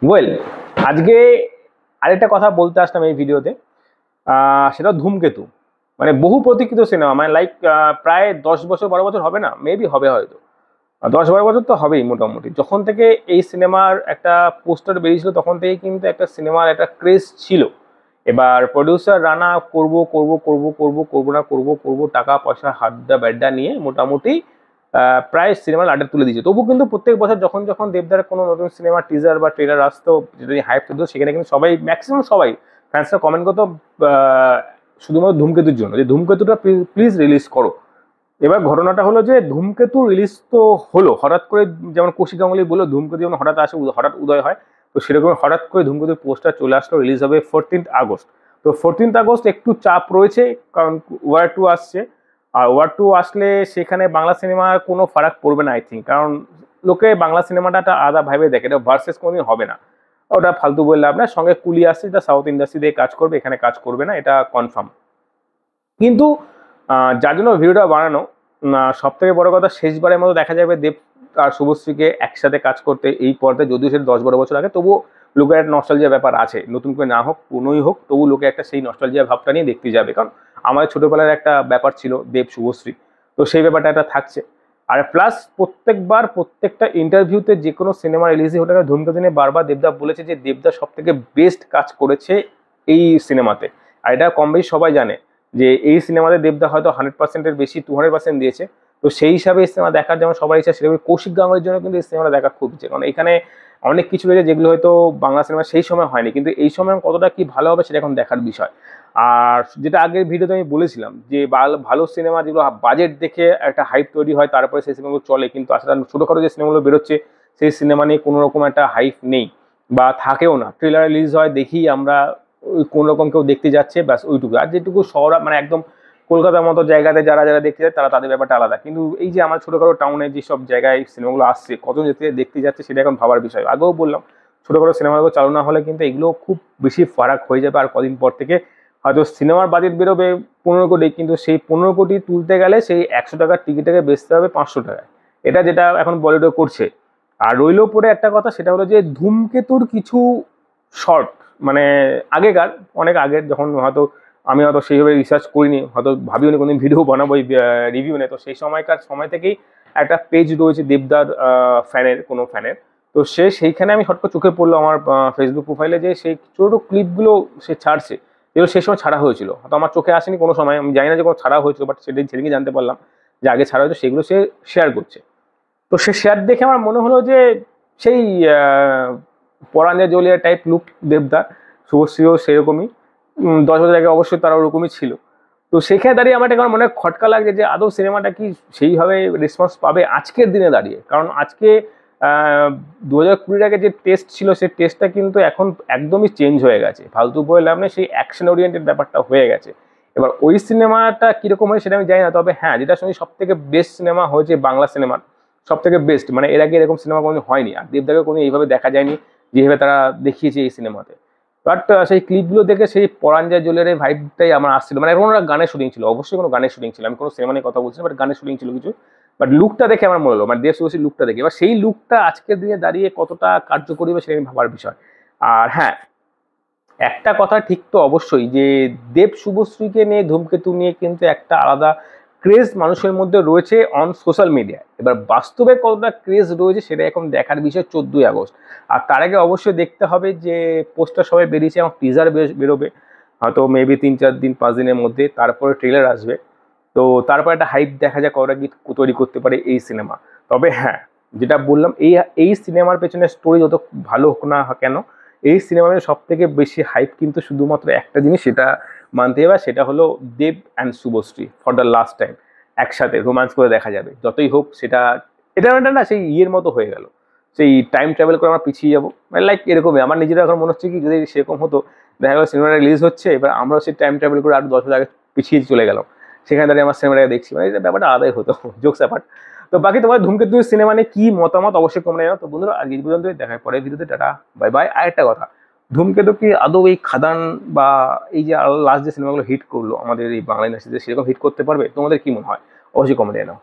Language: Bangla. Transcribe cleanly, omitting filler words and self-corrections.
ওয়েল, আজকে আরেকটা কথা বলতে আসলাম এই ভিডিওতে। সেটা ধূমকেতু, মানে বহু প্রতীক্ষিত সিনেমা, মানে লাইক প্রায় 10 বছর 12 বছর হবে না, মেবি হবে হয়তো 10-12 বছর তো হবেই মোটামুটি। যখন থেকে এই সিনেমার একটা পোস্টার বেরিয়েছিল তখন থেকেই কিন্তু একটা সিনেমার একটা ক্রেজ ছিল। এবার প্রডিউসার রানা করব করব করব করব করব না করব করব টাকা পয়সা হাড্ডা ব্যাড্ডা নিয়ে মোটামুটি প্রায় সিনেমার আড্ডা তুলে দিয়েছে। তবু কিন্তু প্রত্যেক বছর যখন যখন দেবদার কোনো নতুন সিনেমা টিজার বা ট্রেলার আসতো, যেটা হাইপ তুলতো, সেখানে কিন্তু সবাই ম্যাক্সিমাম সবাই ফ্যান্সরা কমেন্ট করতো শুধুমাত্র ধূমকেতুর জন্য, যে ধূমকেতুটা প্লিজ রিলিজ করো। এবার ঘটনাটা হলো যে ধূমকেতু রিলিজ তো হলো হঠাৎ করে, যেমন কৌশিক গাঙ্গুলি বললো ধূমকেতু যেমন হঠাৎ আসে, হঠাৎ উদয় হয়, তো সেরকম হঠাৎ করে ধূমকেতুর পোস্টার চলে আসলো, রিলিজ হবে 14th আগস্ট। তো 14th আগস্ট একটু চাপ রয়েছে, কারণ ওয়ার 2 আসছে। আর ওয়ার 2 আসলে সেখানে বাংলা সিনেমার কোনো ফারাক পড়বে না আই থিঙ্ক, কারণ লোকে বাংলা সিনেমাটা একটা আলাদা ভাবে দেখে, এটা ভার্সেস কোনোদিন হবে না, ওটা ফালতু বললে আপনার সঙ্গে কুলি আসছে, যেটা সাউথ ইন্ডাস্ট্রি দিয়ে কাজ করবে, এখানে কাজ করবে না, এটা কনফার্ম। কিন্তু যার জন্য ভিডিওটা বানানো, সব থেকে বড় কথা, শেষবারের মতো দেখা যাবে দেব আর শুভশ্রীকে একসাথে কাজ করতে এই পর্দায়, যদিও সেটা 10-12 বছর আগে, তবুও লোকের একটা নস্টালজিয়া ব্যাপার আছে, নতুন করে না হোক পুরনোই হোক, তবু লোকে একটা সেই নস্টালজিয়া ভাবটা নিয়ে দেখতে যাবে, কারণ আমাদের ছোটোবেলার একটা ব্যাপার ছিল দেব শুভশ্রী, তো সেই ব্যাপারটা একটা থাকছে। আর প্লাস প্রত্যেকবার প্রত্যেকটা ইন্টারভিউতে যে কোনো সিনেমা রিলিজই হতে গেলে ধূমকেতু নিয়ে বারবার দেবদা বলেছে যে দেবদা সব থেকে বেস্ট কাজ করেছে এই সিনেমাতে। আর এটা কম বেশি সবাই জানে যে এই সিনেমাতে দেবদা হয়তো 100%-এর বেশি 200% দিয়েছে। তো সেই হিসাবে এই সিনেমা দেখার যেমন সবার ইচ্ছা, সেরকম কৌশিক গাঙ্গুলির জন্য কিন্তু এই সিনেমাটা দেখা খুব ইচ্ছে, কারণ এখানে অনেক কিছু রয়েছে যেগুলো হয়তো বাংলা সিনেমা সেই সময় হয়নি, কিন্তু এই সময় কতটা কি ভালো হবে সেটা এখন দেখার বিষয়। আর যেটা আগের ভিডিওতে আমি বলেছিলাম যে ভালো সিনেমা যেগুলো বাজেট দেখে একটা হাইপ তৈরি হয়, তারপরে সেই সিনেমাগুলো চলে, কিন্তু আসলে ছোটোখাটো যে সিনেমাগুলো বেরোচ্ছে সেই সিনেমা নিয়ে কোনো রকম একটা হাইপ নেই বা থাকেও না, ট্রেলার রিলিজ হয় দেখি আমরা ওই কোনো রকম কেউ দেখতে যাচ্ছে, ব্যাস ওইটুকু। আর যেটুকু শহর মানে একদম কলকাতার মতো জায়গাতে যারা যারা দেখতে যায় তারা তাদের ব্যাপারটা আলাদা, কিন্তু এই যে আমার ছোটোখাটো টাউনে যেসব জায়গায় সিনেমাগুলো আসছে, কত দেখতে যাচ্ছে সেটা এখন ভাবার বিষয়। আগেও বললাম ছোটোখাটো সিনেমাগুলো চালু না হলে কিন্তু এগুলো খুব বেশি ফারাক হয়ে যাবে, আর কদিন পর থেকে হয়তো সিনেমার বাজেট বেরোবে 15 কোটি, কিন্তু সেই 15 কোটি তুলতে গেলে সেই 100 টাকার টিকিটটাকে বেচতে হবে 500 টাকায়, এটা যেটা এখন বলিউডে করছে। আর রইল পরে একটা কথা, সেটা হলো যে ধূমকেতুর কিছু শর্ট, মানে আগেকার অনেক আগের, যখন হয়তো আমি হয়তো সেইভাবে রিসার্চ করিনি, হয়তো ভাবিও নি কোনোদিন ভিডিও বানাবো এই রিভিউ নিয়ে, তো সেই সময়কার সময় থেকেই একটা পেজ রয়েছে দেবদার ফ্যানের, কোনো ফ্যানের, তো সেইখানে আমি হঠাৎ করে চোখে পড়লো আমার ফেসবুক প্রোফাইলে যে সেই ছোটো ক্লিপগুলো সে ছাড়ছে, যেগুলো সেই সময় ছাড়া হয়েছিল, হয়তো আমার চোখে আসেনি কোনো সময়, আমি জানি না যে কোনো ছাড়া হয়েছিল, বাট সেদিনকে জানতে পারলাম যে আগে ছাড়া হয়েছে, সেগুলো সে শেয়ার করছে। তো সে শেয়ার দেখে আমার মনে হলো যে সেই পরাঞ্জা জলিয়া টাইপ লুক দেবদা, শুভশ্রীও সেরকমই, 10 বছর আগে অবশ্যই তারা ওরকমই ছিল। তো সেখানে দাঁড়িয়ে আমার একটা মনে খটকা লাগছে যে আদৌ সিনেমাটা কি সেইভাবে রেসপন্স পাবে আজকের দিনে দাঁড়িয়ে, কারণ আজকে 2020-এর আগে যে টেস্ট ছিল সেই টেস্টটা কিন্তু এখন একদমই চেঞ্জ হয়ে গেছে, ফালতু বলে লাভ নেই, সেই অ্যাকশন ওরিয়েন্টেড ব্যাপারটা হয়ে গেছে। এবার ওই সিনেমাটা কীরকম হয় সেটা আমি জানি না, তবে হ্যাঁ যেটা শুনি সব থেকে বেস্ট সিনেমা হয়েছে বাংলা সিনেমার, সব থেকে বেস্ট, মানে এর আগে এরকম সিনেমা কোনো হয়নি, আর দেবদাকে কোনো এইভাবে দেখা যায়নি যেভাবে তারা দেখিয়েছে এই সিনেমাতে। বাট সেই ক্লিপগুলো দেখে সেই পরাঞ্জয় জুয়েলারি ভাইবটাই আমার আসছিল, মানে এখন ওরা গানের শুটিং ছিল, অবশ্যই কোনো গানের শুটিং ছিল, আমি কোনো সিনেমা নিয়ে কথা বলছি না, বাট গানের শুটিং ছিল কিছু। বাট লুকটা দেখে আমার মনে হলো, মানে দেব শুভশ্রীর লুকটা দেখে, এবার সেই লুকটা আজকের দিনে দাঁড়িয়ে কতটা কার্যকরী হবে সেটা ভাবার বিষয়। আর হ্যাঁ, একটা কথা ঠিক তো অবশ্যই যে দেব শুভশ্রীকে নিয়ে ধূমকেতু নিয়ে কিন্তু একটা আলাদা ক্রেজ মানুষের মধ্যে রয়েছে অন সোশ্যাল মিডিয়ায়। এবার বাস্তবে কতটা ক্রেজ রয়েছে সেটা এখন দেখার বিষয় 14ই আগস্ট। আর তার আগে অবশ্যই দেখতে হবে যে পোস্টার সবাই বেরিয়েছে এবং টিজার বেরোবে হয়তো মেবি 3-4 দিন 5 দিনের মধ্যে, তারপরে ট্রেলার আসবে। তো তারপর একটা হাইপ দেখা যায় কতটা কি তৈরি করতে পারে এই সিনেমা। তবে হ্যাঁ, যেটা বললাম, এই সিনেমার পেছনে স্টোরি যত ভালো হোক না কেন, এই সিনেমার সব থেকে বেশি হাইপ কিন্তু শুধুমাত্র একটা জিনিস, সেটা মানতে হবে, সেটা হলো Dev and Subhashree for the last time একসাথে রোম্যান্স করে দেখা যাবে। যতই হোক সেটা, এটা না সেই ইয়ের মতো হয়ে গেল, সেই টাইম ট্রাভেল করে আমরা পিছিয়ে যাবো, মানে লাইক এরকমই আমার নিজেরা এখন মনে হচ্ছে কি যদি সেরকম হতো, দেখা গেলো সিনেমাটা রিলিজ হচ্ছে, এবার আমরাও সেই টাইম ট্রাভেল করে আরো 10 বছর আগে পিছিয়ে চলে গেলাম, সেখানে দাঁড়িয়ে আমার সিনেমাটাকে দেখছি, মানে এটা ব্যাপারটা আলাদাই হতো, জোকস অ্যাপার্ট। তো বাকি তোমার ধূমকেতু সিনেমা নিয়ে কি মতামত অবশ্যই কমে জানো। তো বন্ধুরা আজ এই পর্যন্ত, দেখা পরের ভিডিওতে, টাটা বাই বাই। আর একটা কথা, ধূমকেতু কি আদৌ এই খাদান বা এই যে লাস্ট যে সিনেমাগুলো হিট করলো আমাদের এই বাংলা ইন্ডাস্ট্রিতে সেরকম হিট করতে পারবে? তোমাদের কি মনে হয় অবশ্যই কমেন্টে জানাও।